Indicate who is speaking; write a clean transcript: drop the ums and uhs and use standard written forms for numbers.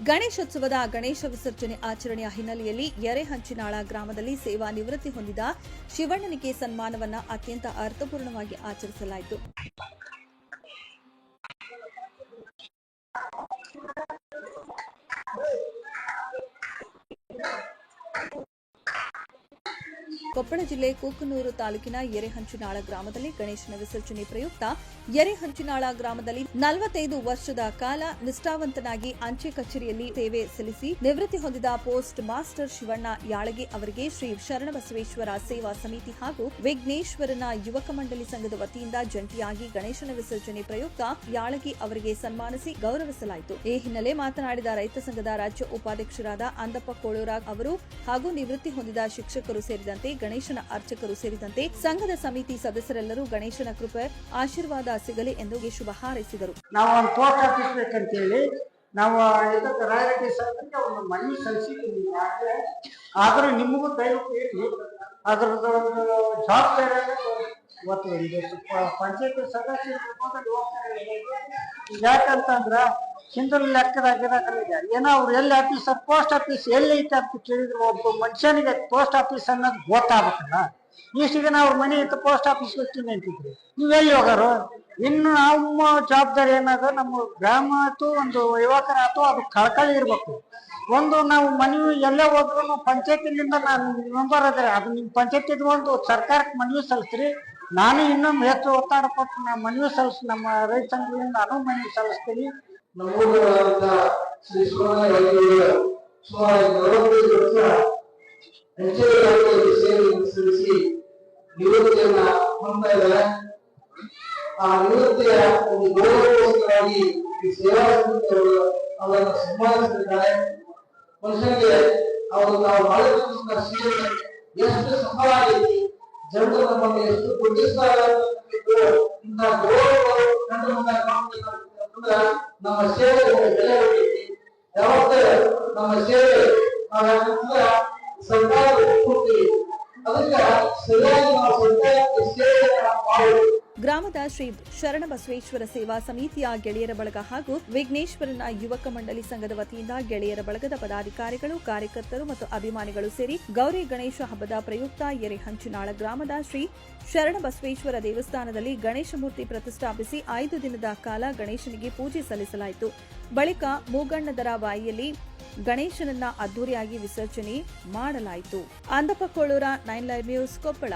Speaker 1: ಗಣೇಶೋತ್ಸವದ ಗಣೇಶ ವಿಸರ್ಜನೆ ಆಚರಣೆಯ ಹಿನ್ನೆಲೆಯಲ್ಲಿ ಯರೇಹಂಚಿನಾಳ ಗ್ರಾಮದಲ್ಲಿ ಸೇವಾ ನಿವೃತ್ತಿ ಹೊಂದಿದ ಶಿವಣ್ಣನಿಗೆ ಸನ್ಮಾನವನ್ನು ಅತ್ಯಂತ ಅರ್ಥಪೂರ್ಣವಾಗಿ ಆಚರಿಸಲಾಯಿತು. ಕೊಪ್ಪಳ ಜಿಲ್ಲೆ ಕೂಕನೂರು ತಾಲೂಕಿನ ಯರೇಹಂಚಿನಾಳ ಗ್ರಾಮದಲ್ಲಿ ಗಣೇಶನ ವಿಸರ್ಜನೆ ಪ್ರಯುಕ್ತ ಯರೇಹಂಚಿನಾಳ ಗ್ರಾಮದಲ್ಲಿ 45 ವರ್ಷದ ಕಾಲ ನಿಷ್ಠಾವಂತನಾಗಿ ಅಂಚೆ ಕಚೇರಿಯಲ್ಲಿ ಸೇವೆ ಸಲ್ಲಿಸಿ ನಿವೃತ್ತಿ ಹೊಂದಿದ ಪೋಸ್ಟ್ ಮಾಸ್ಟರ್ ಶಿವಣ್ಣ ಯಾಳಗಿ ಅವರಿಗೆ ಶ್ರೀ ಶರಣಬಸವೇಶ್ವರ ಸೇವಾ ಸಮಿತಿ ಹಾಗೂ ವಿಘ್ನೇಶ್ವರನ ಯುವಕ ಮಂಡಳಿ ಸಂಘದ ವತಿಯಿಂದ ಜಂಟಿಯಾಗಿ ಗಣೇಶನ ವಿಸರ್ಜನೆ ಪ್ರಯುಕ್ತ ಯಾಳಗಿ ಅವರಿಗೆ ಸನ್ಮಾನಿಸಿ ಗೌರವಿಸಲಾಯಿತು. ಈ ಹಿನ್ನೆಲೆ ಮಾತನಾಡಿದ ರೈತ ಸಂಘದ ರಾಜ್ಯ ಉಪಾಧ್ಯಕ್ಷರಾದ ಅಂದಪ್ಪ ಕೋಳೂರ ಅವರು ಹಾಗೂ ನಿವೃತ್ತಿ ಹೊಂದಿದ ಶಿಕ್ಷಕರು ಸೇರಿದಂತೆ ಗಣೇಶನ ಅರ್ಚಕರು ಸೇರಿದಂತೆ ಸಂಘದ ಸಮಿತಿ ಸದಸ್ಯರೆಲ್ಲರೂ ಗಣೇಶನ ಕೃಪೆ ಆಶೀರ್ವಾದ ಸಿಗಲಿ ಎಂದು ಶುಭ ಹಾರೈಸಿದರು.
Speaker 2: ನಾವು ಒಂದು ಪೋಸ್ಟ್ ಆಫೀಸ್ ಬೇಕಂತೇಳಿ ನಾವು ರಾಯರೆಡ್ಡಿ ಸರ್ಕಾರಕ್ಕೆ ಒಂದು ಮನವಿ ಸಲ್ಲಿಸಿದ್ದೀವಿ. ಆದ್ರೆ ನಿಮಗೂ ದಯವಿಟ್ಟು ಇರಲಿ ಅದ್ರದ್ದು ಒಂದು ಜವಾಬ್ದಾರಿಯನ್ನು ಪಂಚಾಯತಿ ಸದಸ್ಯರು ಯಾಕಂತಂದ್ರ ಹಿಂದಿನ ಲೆಕ್ಕದಾಗಿರಾಗಲಿದೆ ಏನೋ ಅವ್ರು ಎಲ್ಲಿ ಆಫೀಸರ್ ಪೋಸ್ಟ್ ಆಫೀಸ್ ಎಲ್ಲಿ ಐತೆ ಅಂತ ಕೇಳಿದ್ರು ಒಬ್ಬ ಮನುಷ್ಯನಿಗೆ ಪೋಸ್ಟ್ ಆಫೀಸ್ ಅನ್ನೋದು ಗೊತ್ತಾಗಬೇಕಲ್ಲ. ಇಷ್ಟಿಗೆ ನಾವು ಮನೆ ಇತ್ತು ಪೋಸ್ಟ್ ಆಫೀಸ್ ಹೋಗ್ತೀನಿ ಅಂತಿದ್ರಿ, ನೀವೆಲ್ಲಿ ಹೋಗಾರು? ಇನ್ನು ನಮ್ಮ ಜವಾಬ್ದಾರಿ ಏನಾದ ನಮ್ಮ ಗ್ರಾಮ ಆಯ್ತು ಒಂದು ಯುವಕರ ಆಯ್ತು ಅದು ಕಳ್ಕಳಿ ಇರ್ಬೇಕು. ಒಂದು ನಾವು ಮನವಿ ಎಲ್ಲೇ ಹೋದ್ರು ಪಂಚಾಯತಿನಿಂದ ನಾನು ಮೆಂಬರ್ ಅದ್ರೆ ಅದು ನಿಮ್ಮ ಪಂಚಾಯತಿ ಒಂದು ಸರ್ಕಾರಕ್ಕೆ ಮನವಿ ಸಲ್ಲಿಸ್ರಿ. ನಾನು ಇನ್ನೊಂದು ಹೆಚ್ಚು ಒತ್ತಡ ಕೊಟ್ಟು ನಾವು ಮನವಿ ನಮ್ಮ ರೈತ ಸಂಘದಿಂದ ನಾನು ಮನವಿ ಸಲ್ಲಿಸ್ತೀನಿ.
Speaker 3: ನಮ್ಮೂರಾದ ಶ್ರೀ ಸುಮನ ಸುಮಾರು 45 ವರ್ಷ ಅಂಚೆ ಇಲಾಖೆಯಲ್ಲಿ ಸೇವೆ ಸಲ್ಲಿಸಿ ನಿವೃತ್ತಿಯನ್ನ ಹೊಂದ್ತಾ ಇದ್ದಾರೆ. ಆ ನಿವೃತ್ತಿಯ ಒಂದು ಗೌರವಕ್ಕೋಸ್ಕರವಾಗಿ ಈ ಸೇವಾ ಸಮಿತಿಯವರು ಅವರನ್ನು ಸನ್ಮಾನಿಸಿದ್ದಾರೆ. ಮನುಷ್ಯನಿಗೆ ಅವರು ನಾವು ಮಾಡಿದಂತಹ ಸೇವೆ ಎಷ್ಟು ಸಫಲವಾಗೈತಿ, ಜನರು ನಮ್ಮನ್ನು ಎಷ್ಟು ಗುರುತಿಸ್ತಾರೆ ಇಂತಹ ಗೌರವ ಕಂಡು ನಮ್ಮ ಸೇವೆ ಬೆಲೆ ಹೊಂದೈತಿ. ಯಾವತ್ತೇ ನಮ್ಮ ಸೇವೆ ಸರ್ಕಾರ ಕೊಡ್ತೀವಿ, ಅದಕ್ಕೆ ಸರಿಯಾಗಿ ನಾವು ಸರ್ಕಾರಕ್ಕೆ ಸೇವೆಯನ್ನು ಮಾಡಬೇಕು.
Speaker 1: ಗ್ರಾಮದ ಶ್ರೀ ಶರಣಬಸವೇಶ್ವರ ಸೇವಾ ಸಮಿತಿಯ ಗೆಳೆಯರ ಬಳಗ ಹಾಗೂ ವಿಘ್ನೇಶ್ವರನ ಯುವಕ ಮಂಡಳಿ ಸಂಘದ ವತಿಯಿಂದ ಗೆಳೆಯರ ಬಳಗದ ಪದಾಧಿಕಾರಿಗಳು, ಕಾರ್ಯಕರ್ತರು ಮತ್ತು ಅಭಿಮಾನಿಗಳು ಸೇರಿ ಗೌರಿ ಗಣೇಶ ಹಬ್ಬದ ಪ್ರಯುಕ್ತ ಯರೇಹಂಚಿನಾಳ ಗ್ರಾಮದ ಶ್ರೀ ಶರಣಬಸವೇಶ್ವರ ದೇವಸ್ಥಾನದಲ್ಲಿ ಗಣೇಶ ಮೂರ್ತಿ ಪ್ರತಿಷ್ಠಾಪಿಸಿ 5 ದಿನದ ಕಾಲ ಗಣೇಶನಿಗೆ ಪೂಜೆ ಸಲ್ಲಿಸಲಾಯಿತು. ಬಳಿಕ ಮೂಗಣ್ಣದರ ಬಾಯಿಯಲ್ಲಿ ಗಣೇಶನನ್ನ ಅದ್ದೂರಿಯಾಗಿ ವಿಸರ್ಜನೆ ಮಾಡಲಾಯಿತು. Andappa Kolur, 9 live news, Koppal.